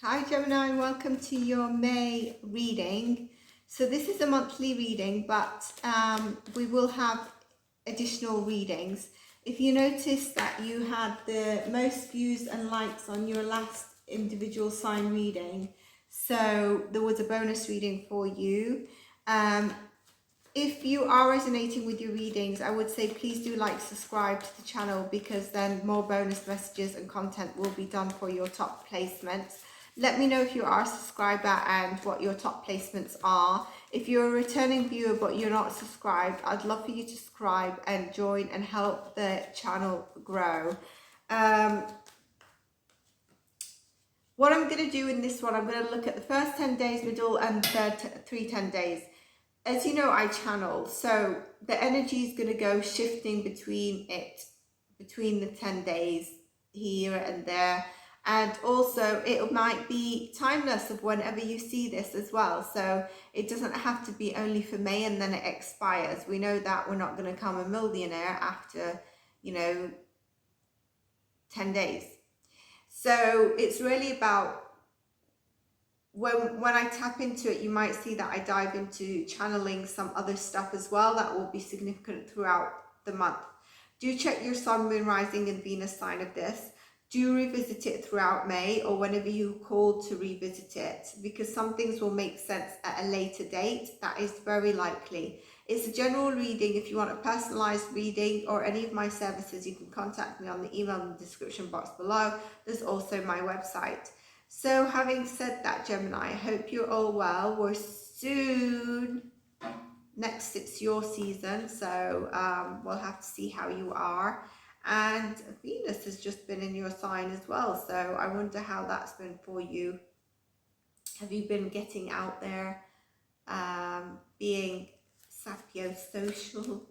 Hi Gemini, welcome to your May reading. So this is a monthly reading, but we will have additional readings. If you notice that you had the most views and likes on your last individual sign reading, so there was a bonus reading for you. If you are resonating with your readings, I would say please do subscribe to the channel, because then more bonus messages and content will be done for your top placements. Let me know if you are a subscriber and what your top placements are. If you're a returning viewer but you're not subscribed, I'd love for you to subscribe and join and help the channel grow. What I'm going to do in this one, I'm going to look at the first 10 days, middle and third 10 days. As you know, I channel, so the energy is going to go shifting between the 10 days here and there. And also it might be timeless of whenever you see this as well. So it doesn't have to be only for May and then it expires. We know that we're not going to become a millionaire after, 10 days. So it's really about when I tap into it, you might see that I dive into channeling some other stuff as well that will be significant throughout the month. Do check your sun, moon, rising and Venus sign of this. Do revisit it throughout May or whenever you're called to revisit it, because some things will make sense at a later date. That is very likely. It's a general reading. If you want a personalized reading or any of my services, you can contact me on the email in the description box below. There's also my website. So having said that, Gemini, I hope you're all well. We're soon, next it's your season, so we'll have to see how you are. And Venus has just been in your sign as well, so I wonder how that's been for you. Have you been getting out there, being sapiosocial,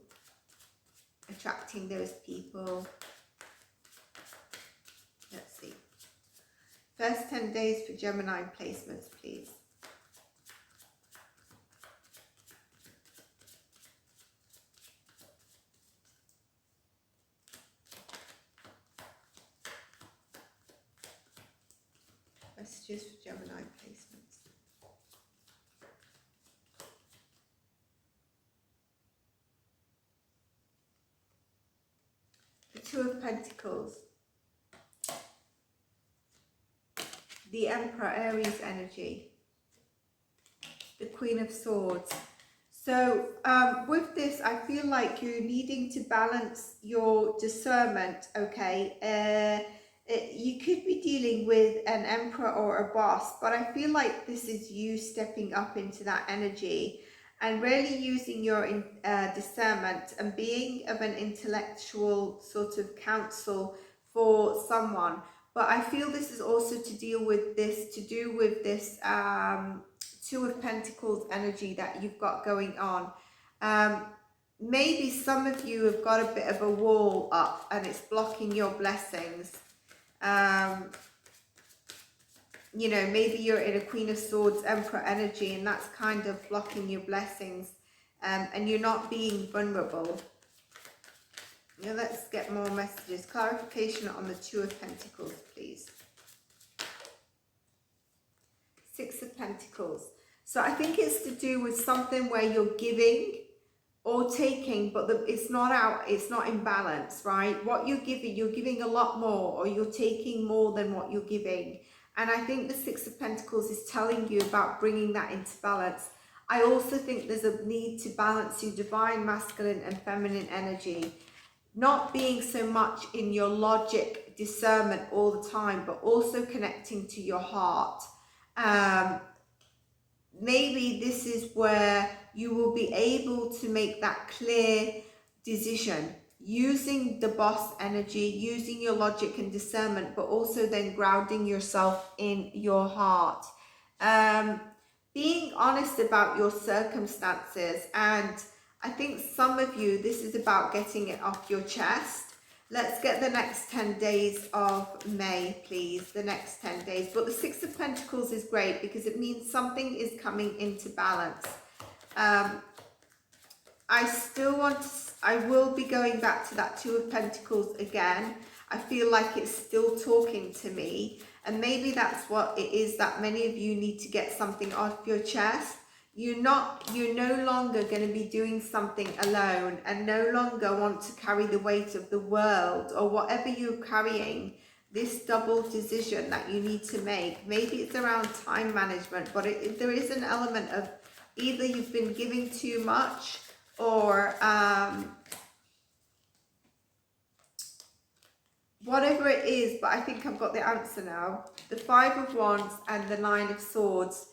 attracting those people? Let's see. First 10 days for Gemini placements, please. Messages for Gemini placements. The Two of Pentacles. The Emperor, Aries energy. The Queen of Swords. So with this, I feel like you're needing to balance your discernment, okay? You could be dealing with an emperor or a boss, but I feel like this is you stepping up into that energy and really using your discernment and being of an intellectual sort of counsel for someone. But I feel this is also to do with this Two of Pentacles energy that you've got going on. Maybe some of you have got a bit of a wall up and it's blocking your blessings. Maybe you're in a Queen of Swords, Emperor energy, and that's kind of blocking your blessings, and you're not being vulnerable. Let's get more messages. Clarification on the Two of Pentacles, please. Six of Pentacles. So I think it's to do with something where you're giving or taking, but it's not in balance, right? What you're giving a lot more, or you're taking more than what you're giving. And I think the Six of Pentacles is telling you about bringing that into balance. I also think there's a need to balance your divine masculine and feminine energy. Not being so much in your logic discernment all the time, but also connecting to your heart. Maybe this is where you will be able to make that clear decision, using the boss energy, using your logic and discernment, but also then grounding yourself in your heart. Being honest about your circumstances, and I think some of you, this is about getting it off your chest. Let's get the next 10 days of May, please. The next 10 days. But the Six of Pentacles is great because it means something is coming into balance. I will be going back to that Two of Pentacles again. I feel like it's still talking to me. And maybe that's what it is, that many of you need to get something off your chest. You're no longer going to be doing something alone, and no longer want to carry the weight of the world or whatever you're carrying. This double decision that you need to make, maybe it's around time management, but there is an element of either you've been giving too much, or whatever it is. But I think I've got the answer now. The Five of Wands and the Nine of Swords.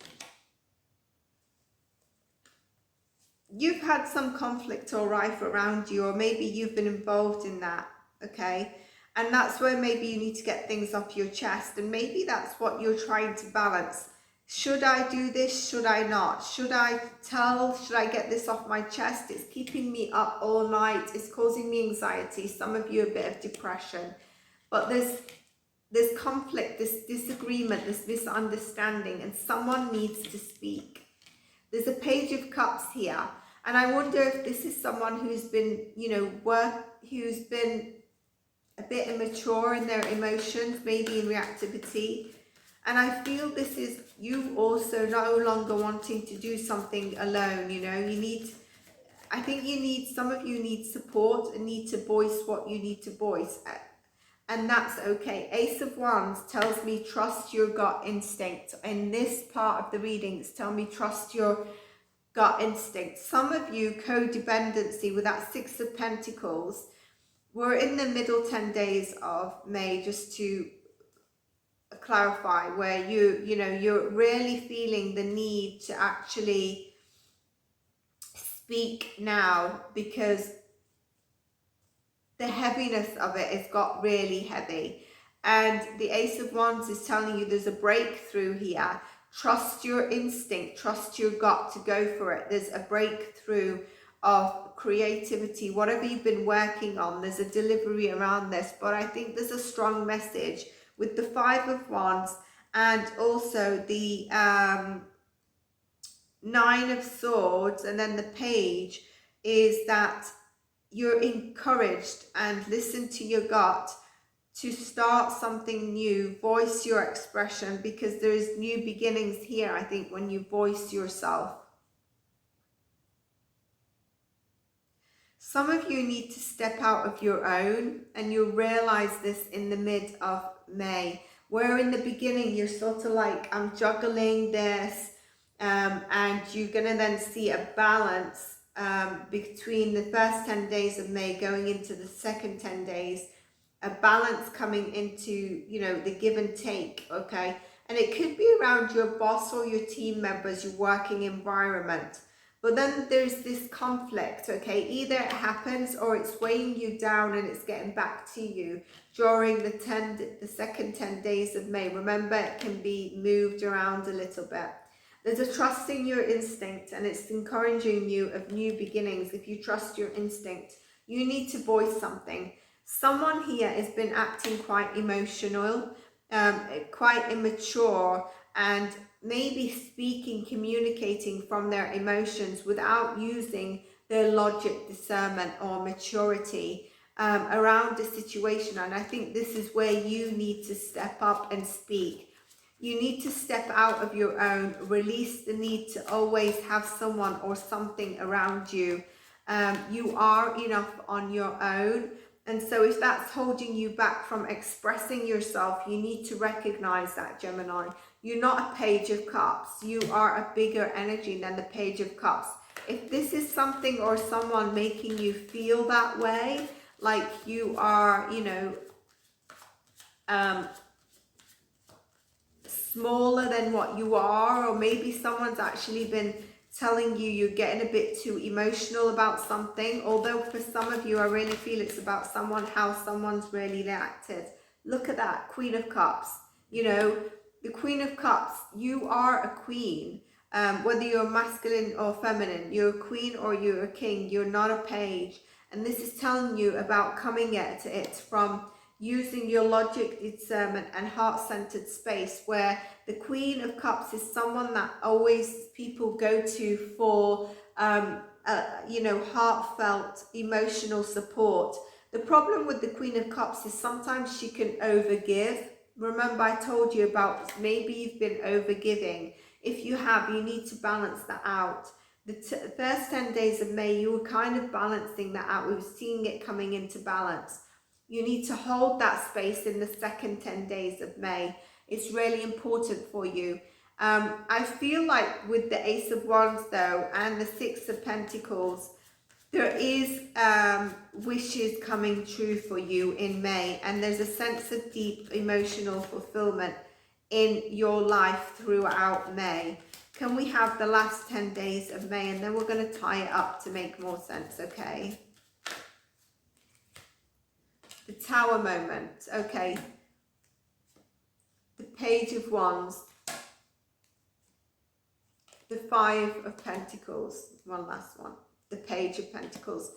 You've had some conflict or rife around you, or maybe you've been involved in that, okay? And that's where maybe you need to get things off your chest, and maybe that's what you're trying to balance. Should I do this? Should I not? Should I tell? Should I get this off my chest? It's keeping me up all night. It's causing me anxiety. Some of you a bit of depression. But there's conflict, this disagreement, this misunderstanding, and someone needs to speak. There's a Page of Cups here, and I wonder if this is someone who's been, who's been a bit immature in their emotions, maybe in reactivity. And I feel this is you also no longer wanting to do something alone. I think some of you need support and need to voice what you need to voice. And that's okay. Ace of Wands tells me trust your gut instinct. In this part of the reading, it's telling me trust your gut instinct. Some of you, codependency with that Six of Pentacles. We're in the middle 10 days of May, just to clarify, where you're really feeling the need to actually speak now, because the heaviness of it has got really heavy. And the Ace of Wands is telling you there's a breakthrough here. Trust your instinct, trust your gut to go for it. There's a breakthrough of creativity, whatever you've been working on, there's a delivery around this. But I think there's a strong message with the Five of Wands and also the Nine of Swords, and then the Page, is that you're encouraged, and listen to your gut to start something new, voice your expression, because there's new beginnings here, I think, when you voice yourself. Some of you need to step out of your own, and you'll realize this in the mid of May, where in the beginning you're sort of like, I'm juggling this, and you're going to then see a balance between the first 10 days of May going into the second 10 days, a balance coming into, the give and take, okay? And it could be around your boss or your team members, your working environment. But then there's this conflict, okay? Either it happens or it's weighing you down and it's getting back to you during the second 10 days of May. Remember, it can be moved around a little bit. There's a trust in your instinct, and it's encouraging you of new beginnings. If you trust your instinct, you need to voice something. Someone here has been acting quite emotional, quite immature, and maybe speaking, communicating from their emotions without using their logic, discernment, or maturity around the situation. And I think this is where you need to step up and speak. You need to step out of your own, release the need to always have someone or something around you. You are enough on your own. And so if that's holding you back from expressing yourself, you need to recognize that, Gemini. You're not a Page of Cups. You are a bigger energy than the Page of Cups. If this is something or someone making you feel that way, like you are, smaller than what you are, or maybe someone's actually been telling you you're getting a bit too emotional about something, although for some of you I really feel it's about how someone's really reacted. Look at that, Queen of Cups. The Queen of Cups, you are a queen. Whether you're masculine or feminine, you're a queen or you're a king, you're not a page. And this is telling you about coming at it from using your logic, discernment, and heart-centered space, where the Queen of Cups is someone that always people go to for, heartfelt, emotional support. The problem with the Queen of Cups is sometimes she can overgive. Remember, I told you about maybe you've been overgiving. If you have, you need to balance that out. The first 10 days of May, you were kind of balancing that out. We were seeing it coming into balance. You need to hold that space in the second 10 days of May. It's really important for you. I feel like with the Ace of Wands though, and the Six of Pentacles, there is wishes coming true for you in May, and there's a sense of deep emotional fulfillment in your life throughout May. Can we have the last 10 days of May, and then we're going to tie it up to make more sense, okay? The Tower moment, okay. The Page of Wands. The Five of Pentacles, one last one. The Page of Pentacles.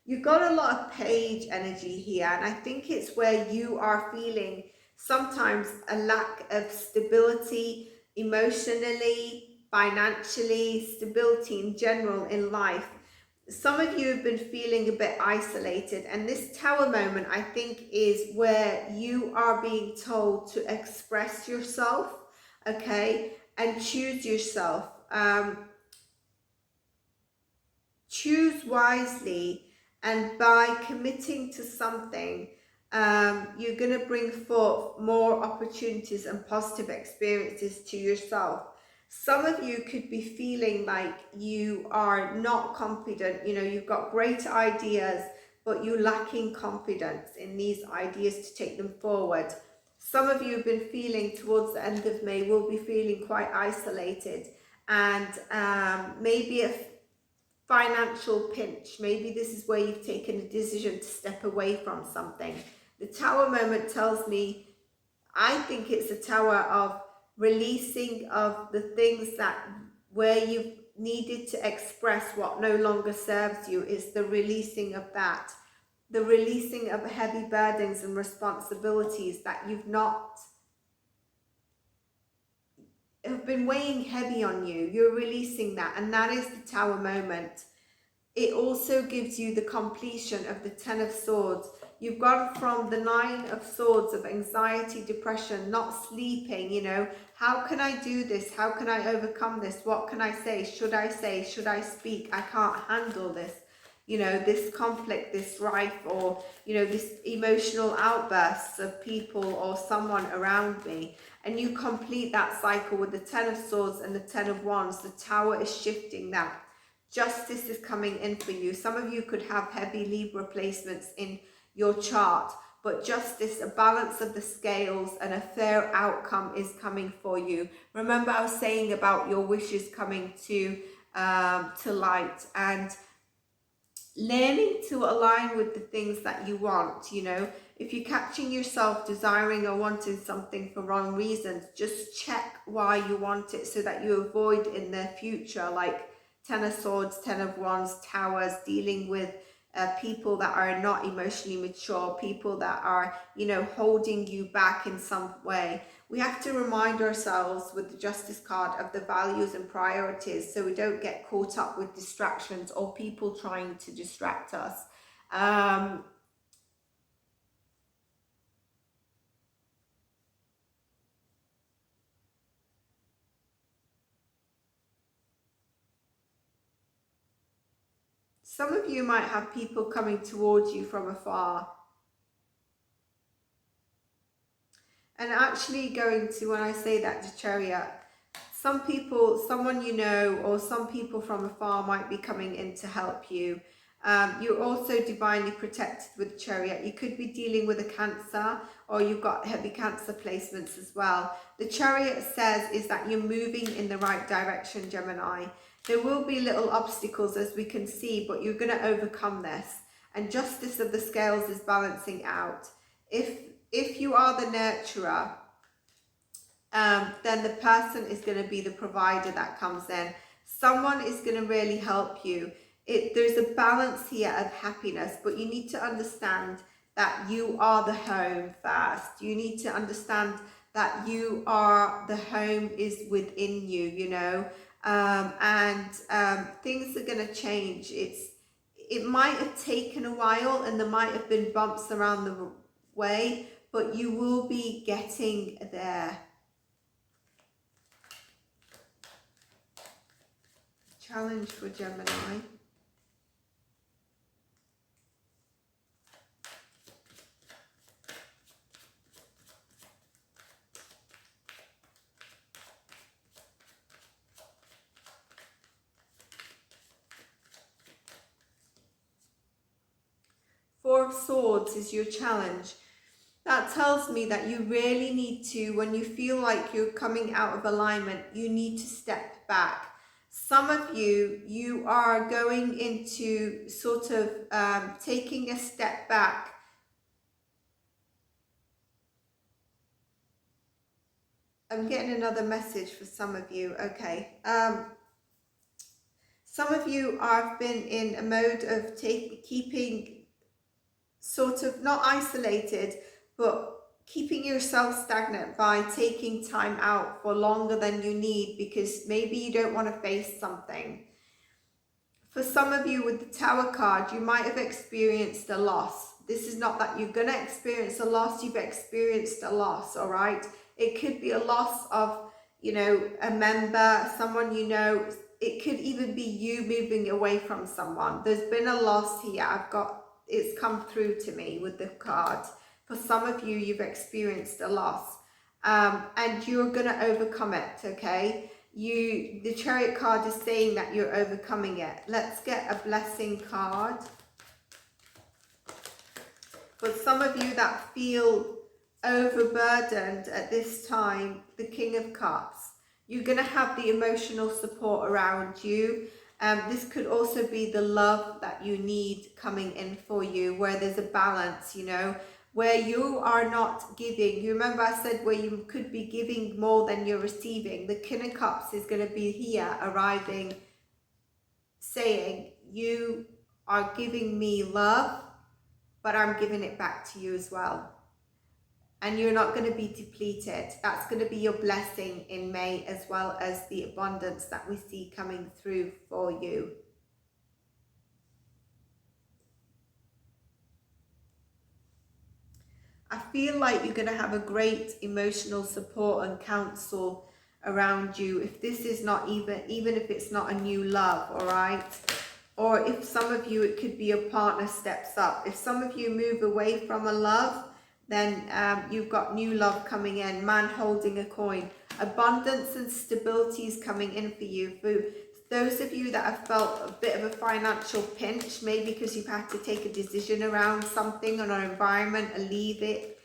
You've got a lot of page energy here, and I think it's where you are feeling sometimes a lack of stability emotionally, financially, stability in general in life. Some of you have been feeling a bit isolated, and this Tower moment, I think, is where you are being told to express yourself, okay, and choose yourself. Choose wisely, and by committing to something, you're going to bring forth more opportunities and positive experiences to yourself. Some of you could be feeling like you are not confident. You know, you've got great ideas, but you're lacking confidence in these ideas to take them forward. Some of you have been feeling towards the end of May, will be feeling quite isolated, and maybe a financial pinch. Maybe this is where you've taken a decision to step away from something. The Tower moment tells me, I think it's a tower of releasing of the things that where you've needed to express what no longer serves you. Is the releasing of that, the releasing of heavy burdens and responsibilities that you've not have been weighing heavy on you. You're releasing that, and that is the Tower moment. It also gives you the completion of the Ten of Swords. You've gone from the Nine of Swords of anxiety, depression, not sleeping, you know, how can I do this? How can I overcome this? What can I say? Should I say? Should I speak? I can't handle this. You know, this conflict, this strife, or, you know, this emotional outbursts of people or someone around me. And you complete that cycle with the Ten of Swords and the Ten of Wands. The Tower is shifting that. Justice is coming in for you. Some of you could have heavy Libra placements in your chart, but justice, a balance of the scales, and a fair outcome is coming for you. Remember, I was saying about your wishes coming to light, and learning to align with the things that you want. You know, if you're catching yourself desiring or wanting something for wrong reasons, just check why you want it so that you avoid in the future, like Ten of Swords, Ten of Wands, Towers, dealing with people that are not emotionally mature, people that are, you know, holding you back in some way. We have to remind ourselves with the Justice card of the values and priorities, so we don't get caught up with distractions or people trying to distract us. Some of you might have people coming towards you from afar. And actually going to, when I say that, to Chariot, some people, someone you know, or some people from afar might be coming in to help you. You're also divinely protected with Chariot. You could be dealing with a Cancer, or you've got heavy Cancer placements as well. The Chariot says is that you're moving in the right direction, Gemini. There will be little obstacles, as we can see, but you're going to overcome this. And Justice of the Scales is balancing out. If you are the nurturer, then the person is going to be the provider that comes in. Someone is going to really help you. There's a balance here of happiness, but you need to understand that you are the home first. You need to understand that you are, the home is within you, you know, and things are going to change. it might have taken a while and there might have been bumps around the way, but you will be getting there. Challenge for Gemini. Four of Swords is your challenge. That tells me that you really need to, when you feel like you're coming out of alignment, you need to step back. Some of you, you are going into sort of taking a step back. I'm getting another message for some of you. Okay. Some of you have been in a mode of keeping sort of not isolated, but keeping yourself stagnant by taking time out for longer than you need because maybe you don't want to face something. For some of you with the Tower card, you might have experienced a loss. This is not that you're going to experience a loss, you've experienced a loss, all right? It could be a loss of, you know, a member, someone you know. It could even be you moving away from someone. There's been a loss here. It's come through to me with the card. For some of you, you've experienced a loss and you're going to overcome it, okay? The Chariot card is saying that you're overcoming it. Let's get a blessing card. For some of you that feel overburdened at this time, the King of Cups, you're going to have the emotional support around you. This could also be the love that you need coming in for you, where there's a balance, you know, where you are not giving. You remember I said where you could be giving more than you're receiving. The King of Cups is going to be here arriving, saying, you are giving me love, but I'm giving it back to you as well. And you're not going to be depleted. That's going to be your blessing in May, as well as the abundance that we see coming through for you. I feel like you're going to have a great emotional support and counsel around you. If this is not even if it's not a new love, all right? Or if some of you, it could be a partner steps up. If some of you move away from a love, then you've got new love coming in. Man holding a coin. Abundance and stability is coming in for you. For those of you that have felt a bit of a financial pinch, maybe because you've had to take a decision around something or an environment and leave it,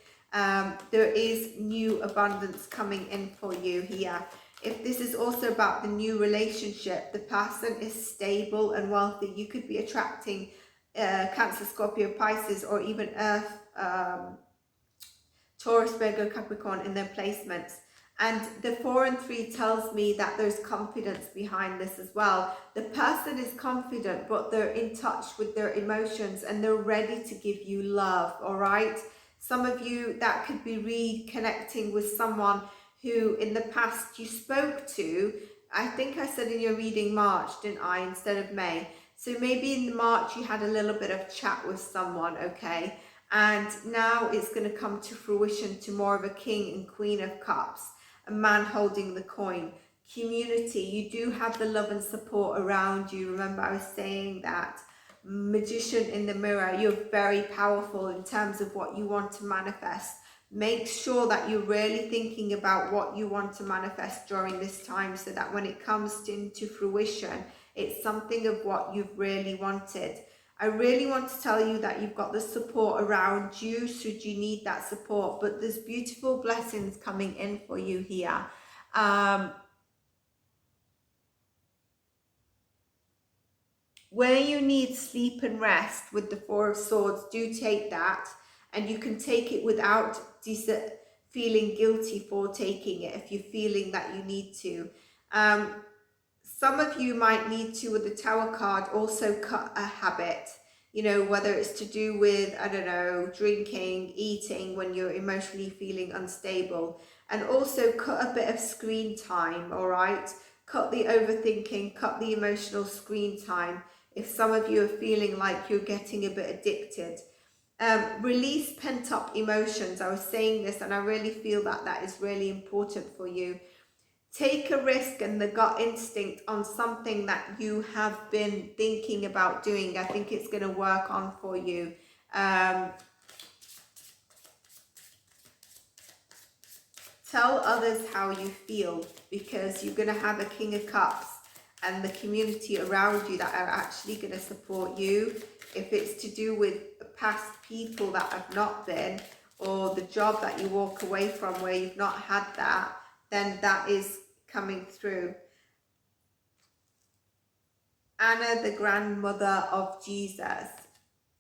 there is new abundance coming in for you here. If this is also about the new relationship, the person is stable and wealthy. You could be attracting Cancer, Scorpio, Pisces, or even Earth, Taurus, Virgo, Capricorn in their placements. And the 4 and 3 tells me that there's confidence behind this as well. The person is confident, but they're in touch with their emotions and they're ready to give you love, all right? Some of you, that could be reconnecting with someone who in the past you spoke to. I think I said in your reading March, didn't I, instead of May? So maybe in March you had a little bit of chat with someone, okay? And now it's going to come to fruition to more of a King and Queen of Cups, a man holding the coin. Community, you do have the love and support around you. Remember I was saying that. Magician in the mirror, you're very powerful in terms of what you want to manifest. Make sure that you're really thinking about what you want to manifest during this time, so that when it comes into fruition, it's something of what you've really wanted. I really want to tell you that you've got the support around you should you need that support, but there's beautiful blessings coming in for you here. Where you need sleep and rest with the 4 of Swords, do take that, and you can take it without feeling guilty for taking it if you're feeling that you need to. Some of you might need to, with the Tower card, also cut a habit, you know, whether it's to do with, I don't know, drinking, eating when you're emotionally feeling unstable, and also cut a bit of screen time, all right? Cut the overthinking, cut the emotional screen time. if some of you are feeling like you're getting a bit addicted. Release pent-up emotions. I was saying this and I really feel that that is really important for you. Take a risk and the gut instinct on something that you have been thinking about doing. I think it's going to work on for you. Tell others how you feel, because you're going to have a King of Cups and the community around you that are actually going to support you. If it's to do with past people that have not been, or the job that you walk away from where you've not had that, then that is coming through. Anna, the grandmother of Jesus.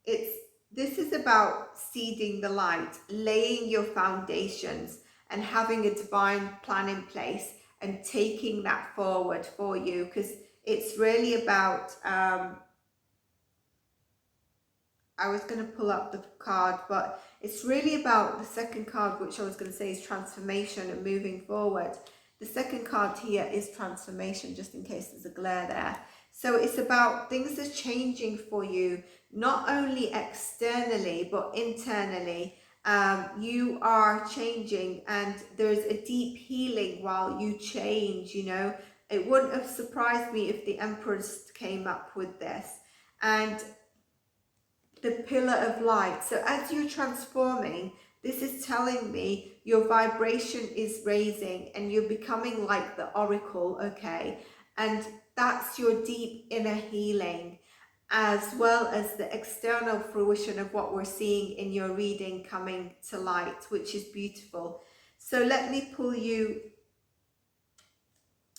This is about seeding the light, laying your foundations and having a divine plan in place and taking that forward for you, because it's really about, I was going to pull up the card, but it's really about the second card, which I was going to say is transformation and moving forward. The second card here is transformation, just in case there's a glare there. So it's about things are changing for you, not only externally, but internally. You are changing, and there's a deep healing while you change, you know. It wouldn't have surprised me if the Empress came up with this. And the pillar of light. So as you're transforming, this is telling me your vibration is raising and you're becoming like the oracle, okay? And that's your deep inner healing, as well as the external fruition of what we're seeing in your reading coming to light, which is beautiful. So let me pull you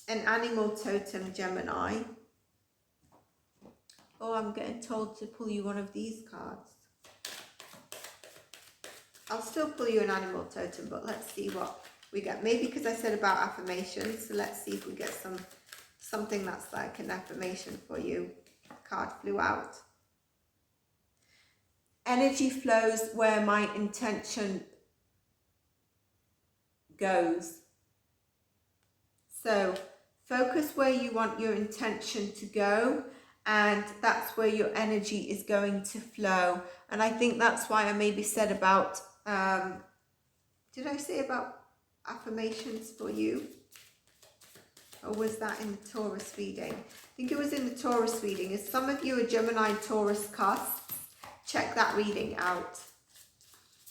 an animal totem, Gemini. Oh, I'm getting told to pull you one of these cards. I'll still pull you an animal totem, but let's see what we get. Maybe because I said about affirmations, so let's see if we get something that's like an affirmation for you. Card flew out. Energy flows where my intention goes. So focus where you want your intention to go, and that's where your energy is going to flow. And I think that's why I maybe said about, did I say about affirmations for you? Or was that in the Taurus reading? I think it was in the Taurus reading. If some of you are Gemini Taurus cusps, check that reading out.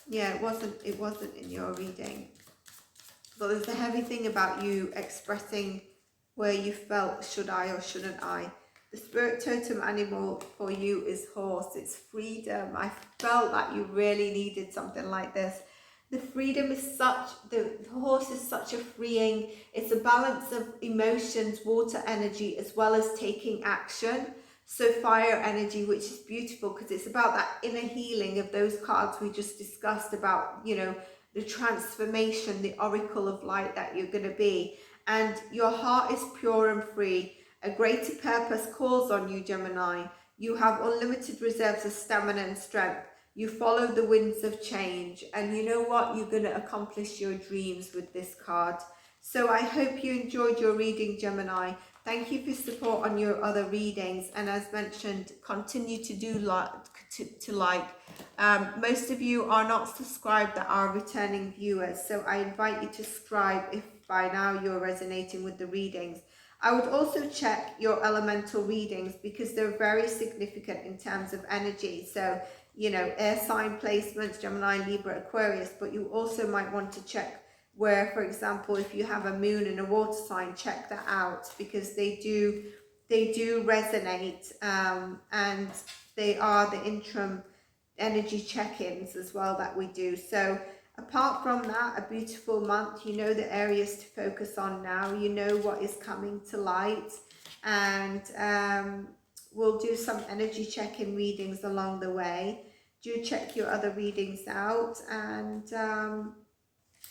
Yeah, it wasn't in your reading. But there's a heavy thing about you expressing where you felt, should I or shouldn't I? The spirit totem animal for you is horse. It's freedom. I felt that you really needed something like this. The freedom is the horse is such a freeing, it's a balance of emotions, water energy, as well as taking action. So fire energy, which is beautiful because it's about that inner healing of those cards we just discussed about, you know, the transformation, the oracle of light that you're going to be. And your heart is pure and free. A greater purpose calls on you, Gemini. You have unlimited reserves of stamina and strength. You follow the winds of change, and you know what? You're going to accomplish your dreams with this card. So I hope you enjoyed your reading, Gemini. Thank you for support on your other readings, and as mentioned, continue to do like. Most of you are not subscribed that are returning viewers, so I invite you to subscribe if by now you're resonating with the readings. I would also check your elemental readings because they're very significant in terms of energy. So, you know, air sign placements, Gemini, Libra, Aquarius, but you also might want to check where, for example, if you have a moon and a water sign, check that out because they do resonate, and they are the interim energy check-ins as well that we do. So apart from that, a beautiful month. You know the areas to focus on now. You know what is coming to light, and we'll do some energy check-in readings along the way. Do check your other readings out, and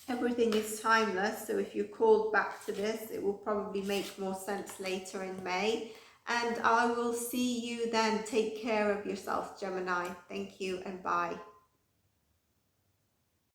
everything is timeless. So if you're called back to this, it will probably make more sense later in May. And I will see you then. Take care of yourself, Gemini. Thank you and bye.